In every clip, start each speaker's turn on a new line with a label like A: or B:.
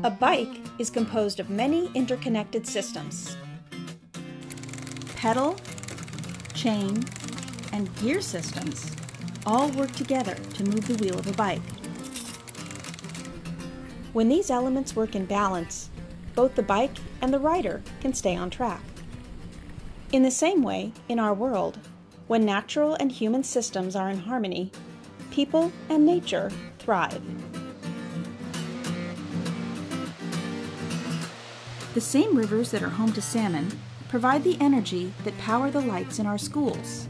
A: A bike is composed of many interconnected systems. Pedal, chain, and gear systems all work together to move the wheel of a bike. When these elements work in balance, both the bike and the rider can stay on track. In the same way, in our world, when natural and human systems are in harmony, people and nature thrive. The same rivers that are home to salmon provide the energy that power the lights in our schools.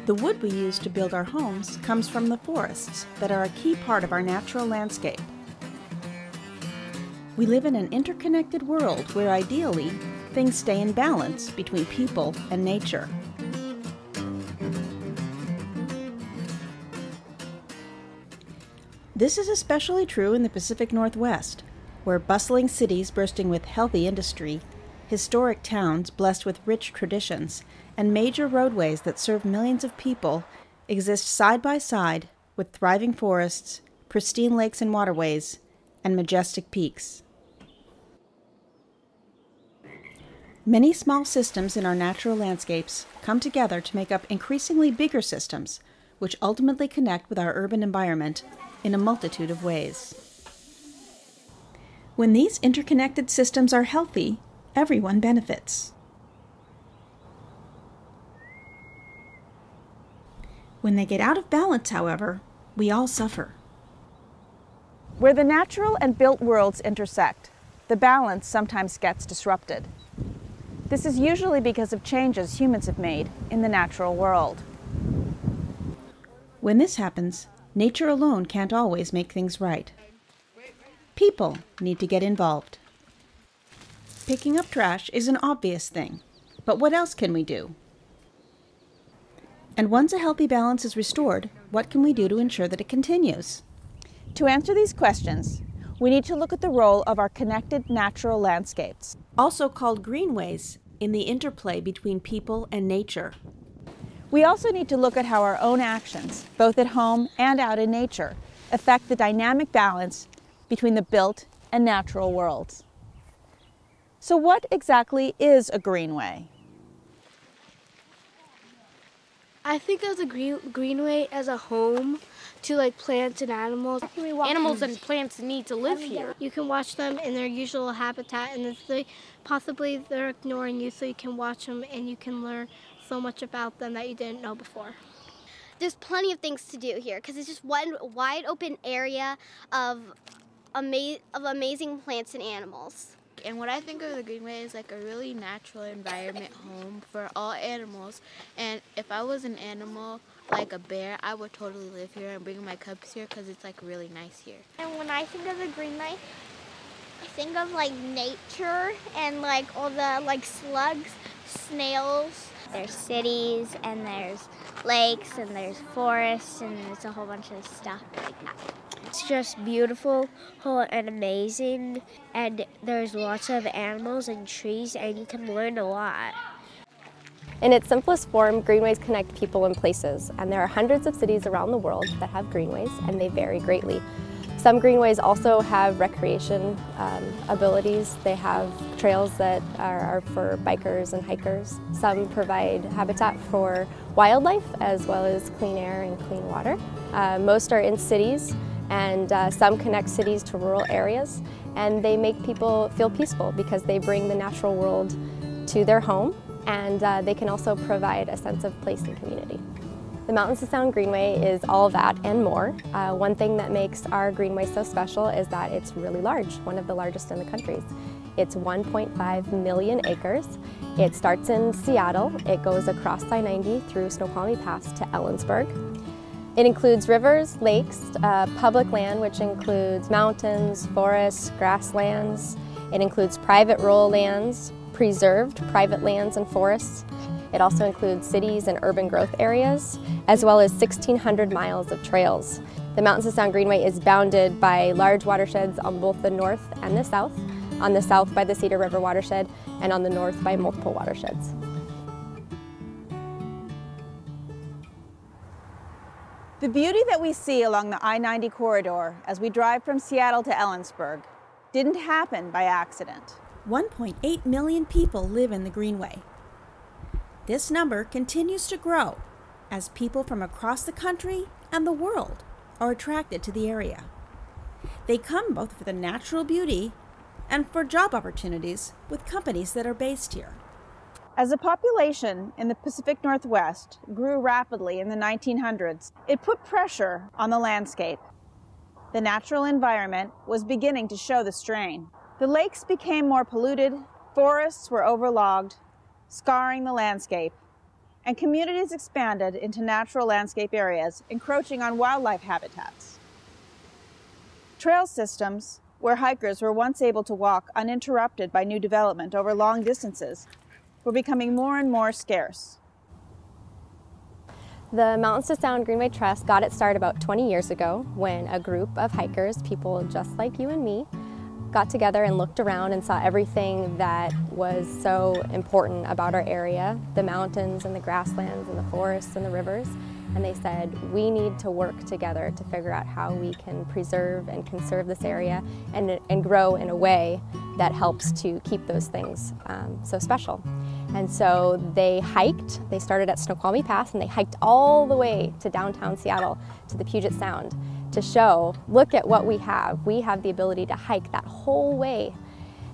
A: The wood we use to build our homes comes from the forests that are a key part of our natural landscape. We live in an interconnected world where ideally things stay in balance between people and nature. This is especially true in the Pacific Northwest, where bustling cities bursting with healthy industry, historic towns blessed with rich traditions, and major roadways that serve millions of people exist side by side with thriving forests, pristine lakes and waterways, and majestic peaks. Many small systems in our natural landscapes come together to make up increasingly bigger systems, which ultimately connect with our urban environment in a multitude of ways. When these interconnected systems are healthy, everyone benefits. When they get out of balance, however, we all suffer. Where the natural and built worlds intersect, the balance sometimes gets disrupted. This is usually because of changes humans have made in the natural world. When this happens, nature alone can't always make things right. People need to get involved. Picking up trash is an obvious thing, but what else can we do? And once a healthy balance is restored, what can we do to ensure that it continues? To answer these questions, we need to look at the role of our connected natural landscapes, also called greenways, in the interplay between people and nature. We also need to look at how our own actions, both at home and out in nature, affect the dynamic balance between the built and natural worlds. So what exactly is a greenway?
B: I think of the greenway as a home to plants and animals.
C: Animals and plants need to live here.
B: You can watch them in their usual habitat, and if they're ignoring you, so you can watch them and you can learn so much about them that you didn't know before.
D: There's plenty of things to do here because it's just one wide open area of amazing plants and animals.
C: And what I think of the Greenway is like a really natural environment home for all animals. And if I was an animal like a bear, I would totally live here and bring my cubs here because it's really nice here.
E: And when I think of the Greenway, I think of nature and all the slugs, snails. There's cities and there's lakes and there's forests and there's a whole bunch of stuff like that. It's just beautiful and amazing, and there's lots of animals and trees, and you can learn a lot.
F: In its simplest form, greenways connect people and places, and there are hundreds of cities around the world that have greenways, and they vary greatly. Some greenways also have recreation abilities. They have trails that are for bikers and hikers. Some provide habitat for wildlife as well as clean air and clean water. Most are in cities, and some connect cities to rural areas, and they make people feel peaceful because they bring the natural world to their home, and they can also provide a sense of place and community. The Mountains to Sound Greenway is all that and more. One thing that makes our Greenway so special is that it's really large, one of the largest in the country. It's 1.5 million acres. It starts in Seattle. It goes across I-90 through Snoqualmie Pass to Ellensburg. It includes rivers, lakes, public land, which includes mountains, forests, grasslands. It includes private rural lands, preserved private lands and forests. It also includes cities and urban growth areas, as well as 1,600 miles of trails. The Mountains to Sound Greenway is bounded by large watersheds on both the north and the south. On the south by the Cedar River watershed, and on the north by multiple watersheds.
A: The beauty that we see along the I-90 corridor as we drive from Seattle to Ellensburg didn't happen by accident. 1.8 million people live in the Greenway. This number continues to grow as people from across the country and the world are attracted to the area. They come both for the natural beauty and for job opportunities with companies that are based here. As the population in the Pacific Northwest grew rapidly in the 1900s, it put pressure on the landscape. The natural environment was beginning to show the strain. The lakes became more polluted, forests were overlogged, scarring the landscape, and communities expanded into natural landscape areas, encroaching on wildlife habitats. Trail systems, where hikers were once able to walk uninterrupted by new development over long distances, were becoming more and more scarce.
F: The Mountains to Sound Greenway Trust got its start about 20 years ago when a group of hikers, people just like you and me, got together and looked around and saw everything that was so important about our area, the mountains and the grasslands and the forests and the rivers. And they said, we need to work together to figure out how we can preserve and conserve this area and grow in a way that helps to keep those things so special. And so they hiked, they started at Snoqualmie Pass and they hiked all the way to downtown Seattle to the Puget Sound to show, look at what we have. We have the ability to hike that whole way.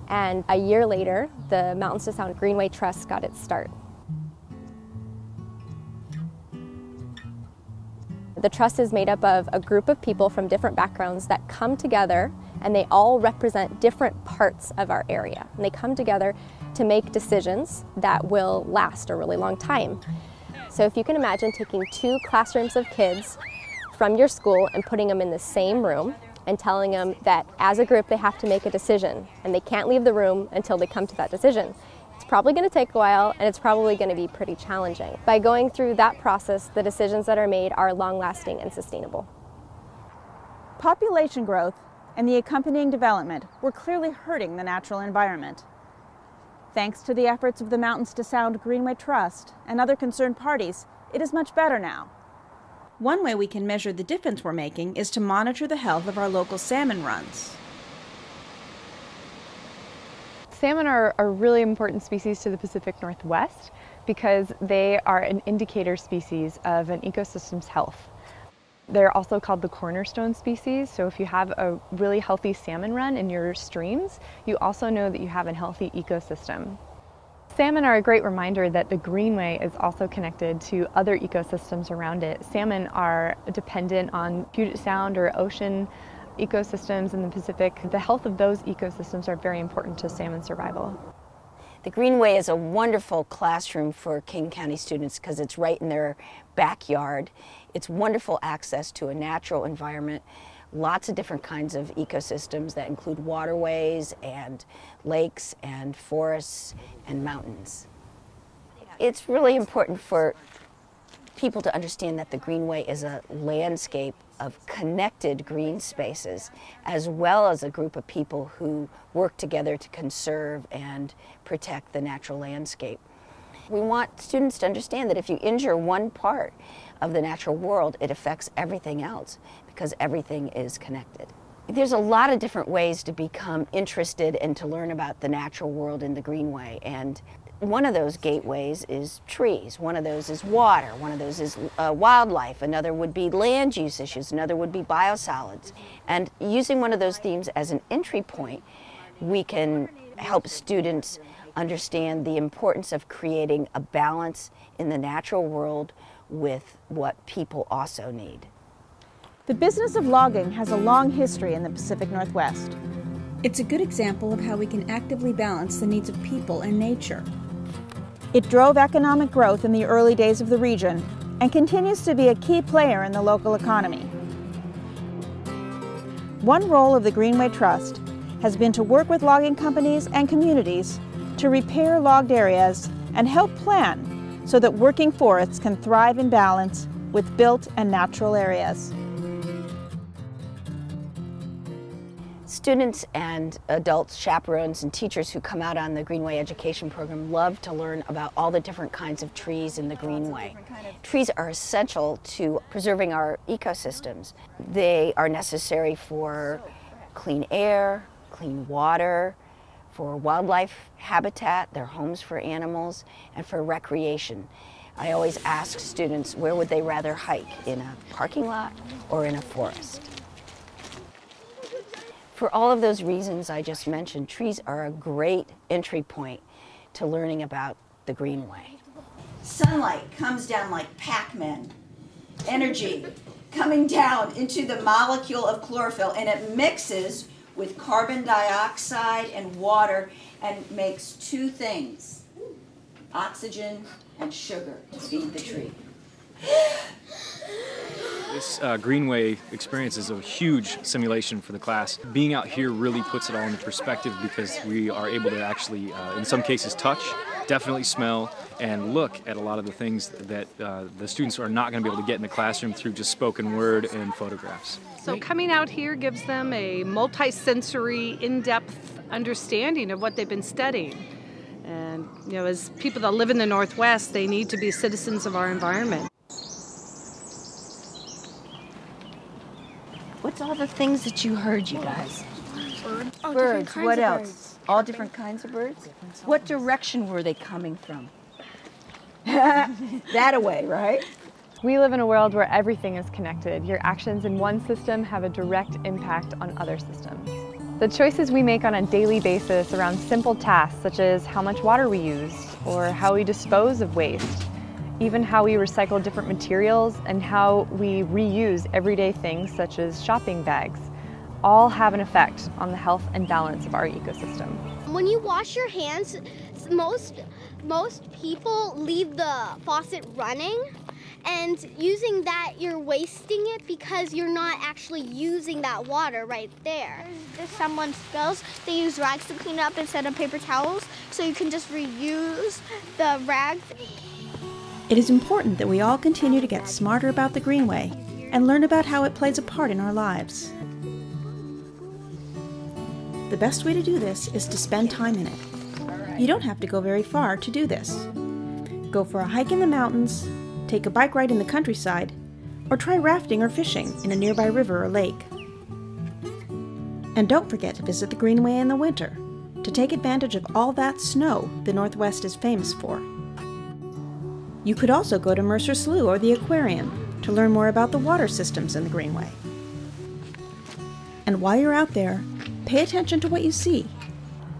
F: And a year later, the Mountains to Sound Greenway Trust got its start. The trust is made up of a group of people from different backgrounds that come together, and they all represent different parts of our area. And they come together to make decisions that will last a really long time. So if you can imagine taking 2 classrooms of kids from your school and putting them in the same room and telling them that as a group they have to make a decision and they can't leave the room until they come to that decision. It's probably going to take a while and it's probably going to be pretty challenging. By going through that process, the decisions that are made are long-lasting and sustainable.
A: Population growth and the accompanying development were clearly hurting the natural environment. Thanks to the efforts of the Mountains to Sound Greenway Trust and other concerned parties, it is much better now. One way we can measure the difference we're making is to monitor the health of our local salmon runs.
G: Salmon are a really important species to the Pacific Northwest because they are an indicator species of an ecosystem's health. They're also called the cornerstone species, so if you have a really healthy salmon run in your streams, you also know that you have a healthy ecosystem. Salmon are a great reminder that the Greenway is also connected to other ecosystems around it. Salmon are dependent on Puget Sound or ocean ecosystems in the Pacific. The health of those ecosystems are very important to salmon survival.
H: The Greenway is a wonderful classroom for King County students because it's right in their backyard. It's wonderful access to a natural environment, lots of different kinds of ecosystems that include waterways and lakes and forests and mountains. It's really important for people to understand that the Greenway is a landscape of connected green spaces, as well as a group of people who work together to conserve and protect the natural landscape. We want students to understand that if you injure one part of the natural world, it affects everything else because everything is connected. There's a lot of different ways to become interested and to learn about the natural world in the Greenway, and one of those gateways is trees, one of those is water, one of those is wildlife, another would be land use issues, another would be biosolids. And using one of those themes as an entry point, we can help students understand the importance of creating a balance in the natural world with what people also need.
A: The business of logging has a long history in the Pacific Northwest. It's a good example of how we can actively balance the needs of people and nature. It drove economic growth in the early days of the region and continues to be a key player in the local economy. One role of the Greenway Trust has been to work with logging companies and communities to repair logged areas and help plan so that working forests can thrive in balance with built and natural areas.
H: Students and adults, chaperones, and teachers who come out on the Greenway education program love to learn about all the different kinds of trees in the Greenway. Trees are essential to preserving our ecosystems. They are necessary for clean air, clean water, for wildlife habitat, they're homes for animals, and for recreation. I always ask students, where would they rather hike, in a parking lot or in a forest? For all of those reasons I just mentioned, trees are a great entry point to learning about the Greenway.
A: Sunlight comes down like Pac-Man. Energy coming down into the molecule of chlorophyll, and it mixes with carbon dioxide and water and makes two things, oxygen and sugar, to feed the tree.
I: This Greenway experience is a huge simulation for the class. Being out here really puts it all into perspective because we are able to actually, in some cases, touch, definitely smell, and look at a lot of the things that the students are not going to be able to get in the classroom through just spoken word and photographs.
J: So coming out here gives them a multi-sensory, in-depth understanding of what they've been studying. And, you know, as people that live in the Northwest, they need to be citizens of our environment.
A: What's all the things that you heard, you guys?
B: Birds.
A: Birds. What else? All different kinds of birds? What direction were they coming from? That away, right?
G: We live in a world where everything is connected. Your actions in one system have a direct impact on other systems. The choices we make on a daily basis around simple tasks such as how much water we use or how we dispose of waste, even how we recycle different materials and how we reuse everyday things such as shopping bags, all have an effect on the health and balance of our ecosystem.
D: When you wash your hands, most people leave the faucet running, and using that, you're wasting it because you're not actually using that water right there.
E: If someone spills, they use rags to clean up instead of paper towels, so you can just reuse the rags.
A: It is important that we all continue to get smarter about the Greenway and learn about how it plays a part in our lives. The best way to do this is to spend time in it. You don't have to go very far to do this. Go for a hike in the mountains, take a bike ride in the countryside, or try rafting or fishing in a nearby river or lake. And don't forget to visit the Greenway in the winter to take advantage of all that snow the Northwest is famous for. You could also go to Mercer Slough or the aquarium to learn more about the water systems in the Greenway. And while you're out there, pay attention to what you see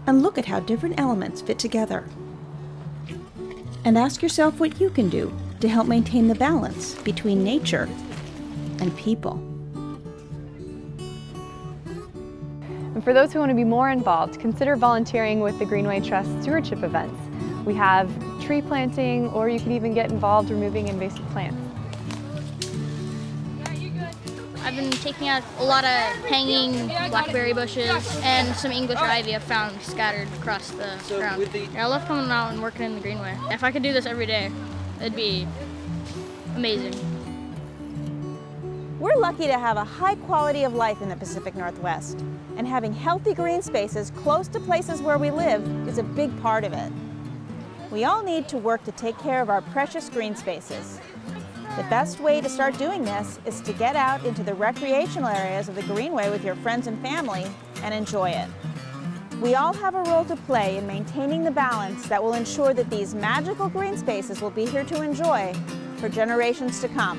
A: and look at how different elements fit together. And ask yourself what you can do to help maintain the balance between nature and people.
G: And for those who want to be more involved, consider volunteering with the Greenway Trust stewardship events. We have tree planting, or you can even get involved removing invasive plants.
K: I've been taking out a lot of hanging blackberry bushes and some English ivy I've found scattered across the ground. And I love coming out and working in the Greenway. If I could do this every day, it'd be amazing.
A: We're lucky to have a high quality of life in the Pacific Northwest, and having healthy green spaces close to places where we live is a big part of it. We all need to work to take care of our precious green spaces. The best way to start doing this is to get out into the recreational areas of the Greenway with your friends and family and enjoy it. We all have a role to play in maintaining the balance that will ensure that these magical green spaces will be here to enjoy for generations to come.